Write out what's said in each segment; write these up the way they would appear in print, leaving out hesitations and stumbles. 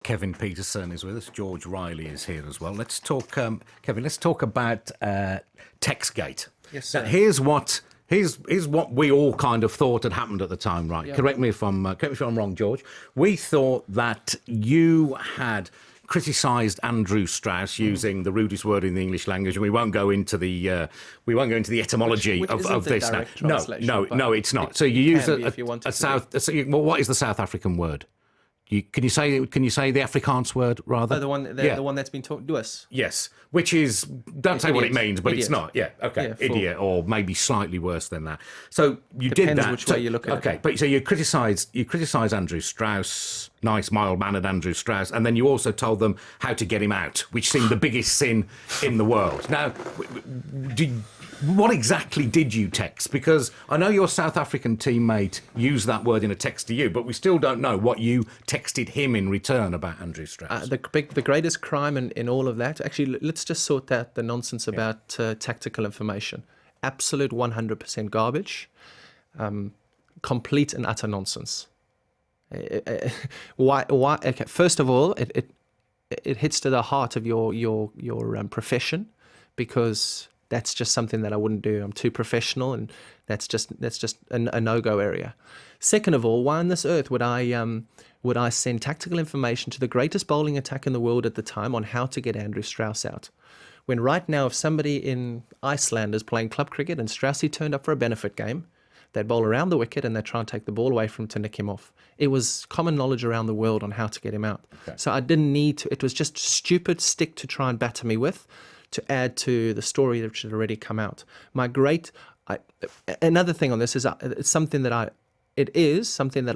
Kevin Pietersen is with us. George Riley is here as well. Let's talk, Kevin. Let's talk about TextGate. Yes, sir. Now, here's what we all kind of thought had happened at the time, right? Yeah. Correct me if I'm wrong, George. We thought that you had criticised Andrew Strauss using the rudest word in the English language, and we won't go into the etymology which of this now. No, it's not. So you use what is the South African word? Can you say the Afrikaans word rather? Oh, the one that's been taught to us. Yes, which is don't say what it means, but it's not. Yeah, okay, Yeah, idiot, or maybe slightly worse than that. So you Depends did that. which way you look at it. Okay, but so you criticised Andrew Strauss, nice mild-mannered Andrew Strauss, and then you also told them how to get him out, which seemed the biggest sin in the world. Now, what exactly did you text? Because I know your South African teammate used that word in a text to you, but we still don't know what you texted him in return about Andrew Strauss. The greatest crime in all of that, actually, let's just sort out the nonsense about tactical information. Absolute 100% garbage, complete and utter nonsense. Why? Okay, first of all, it hits to the heart of your profession, because that's just something that I wouldn't do. I'm too professional, and that's just a no-go area. Second of all, why on this earth would I send tactical information to the greatest bowling attack in the world at the time on how to get Andrew Strauss out? When right now, if somebody in Iceland is playing club cricket and Straussy turned up for a benefit game, they'd bowl around the wicket and they'd try and take the ball away from him to nick him off. It was common knowledge around the world on how to get him out. Okay. So I didn't need to. It was just stupid stick to try and batter me with, to add to the story that had already come out. Another thing on this is it's something that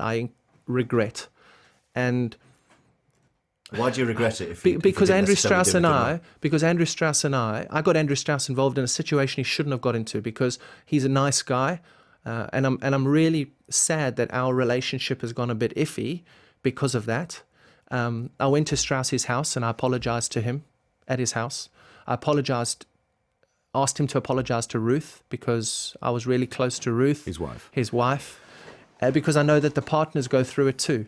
I regret. And why do you regret it? Because Andrew Strauss and I got Andrew Strauss involved in a situation he shouldn't have got into, because he's a nice guy, and I'm really sad that our relationship has gone a bit iffy because of that. I went to Strauss's house and I apologized to him at his house. I asked him to apologize to Ruth, because I was really close to Ruth, his wife, because I know that the partners go through it too.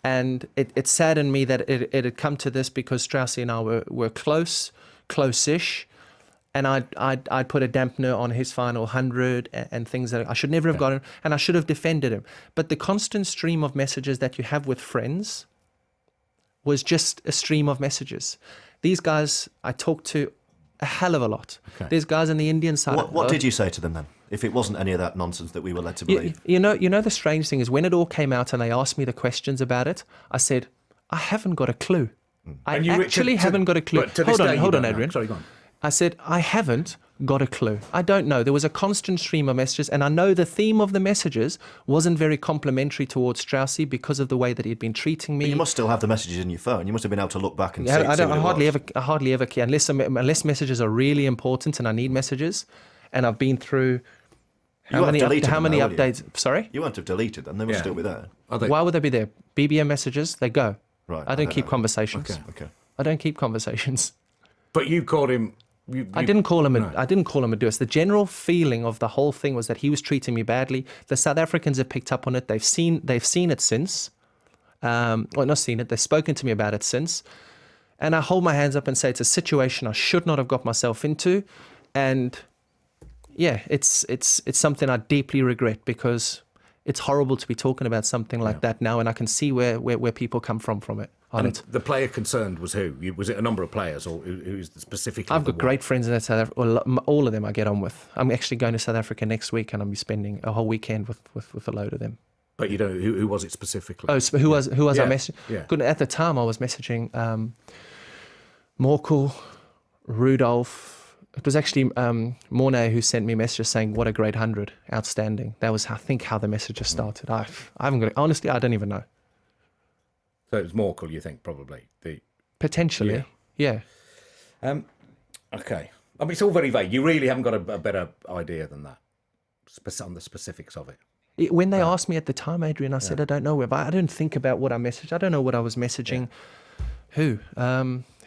And it saddened me that it had come to this, because Straussy and I were close-ish, and I'd put a dampener on his final 100 and things that I should never have gotten, and I should have defended him. But the constant stream of messages that you have with friends was just a stream of messages. These guys I talked to a hell of a lot. Okay. There's guys on the Indian side. What did you say to them then, if it wasn't any of that nonsense that we were led to believe? You know, the strange thing is, when it all came out and they asked me the questions about it, I said, I haven't got a clue. I actually haven't got a clue. Hold on, Adrian. Sorry, go on. I said, I haven't got a clue. I don't know. There was a constant stream of messages, and I know the theme of the messages wasn't very complimentary towards Straussy because of the way that he'd been treating me. But you must still have the messages in your phone. You must have been able to look back and see. I hardly ever care, unless messages are really important and I need messages, and I've been through how many updates. Sorry? You won't have deleted them. They must still be there. Why would they be there? BBM messages, they go. Right. I don't keep conversations. Okay. I don't keep conversations. But you called him. I didn't call him a doers. The general feeling of the whole thing was that he was treating me badly. The South Africans have picked up on it. They've seen it since. Not seen it. They've spoken to me about it since. And I hold my hands up and say it's a situation I should not have got myself into. And yeah, it's something I deeply regret, because it's horrible to be talking about something like that now, and I can see where people come from it. The player concerned was who? Was it a number of players, or who's specifically? I've got great friends in South Africa. All of them I get on with. I'm actually going to South Africa next week, and I'll be spending a whole weekend with a load of them. But you know, who was it specifically? Oh, so who was I messaging? Yeah. Good. At the time, I was messaging Morkel, Rudolph. It was actually Mornay who sent me a message saying, "What a great 100, outstanding." That was, I think, how the messages started. I haven't got. Honestly, I don't even know. So it was Morkel, you think, probably? Potentially, yeah. Okay. I mean, it's all very vague. You really haven't got a better idea than that on the specifics of it. When they asked me at the time, Adrian, I said, I don't know. But I didn't think about what I messaged. I don't know what I was messaging. Who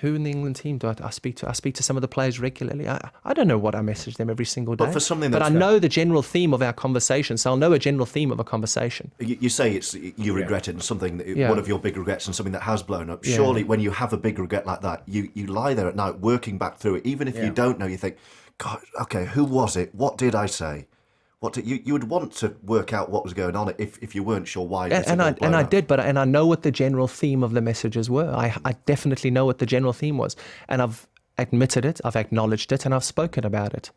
Who in the England team do I speak to? I speak to some of the players regularly. I don't know what I message them every single day. But for something but that's I know the general theme of our conversation, so I'll know a general theme of a conversation. You say you regret it, and something one of your big regrets, and something that has blown up. Yeah. Surely, when you have a big regret like that, you lie there at night working back through it. Even if you don't know, you think, God, okay, who was it? What did I say? You would want to work out what was going on if you weren't sure why. I did, but I know what the general theme of the messages were. I definitely know what the general theme was, and I've admitted it, I've acknowledged it, and I've spoken about it.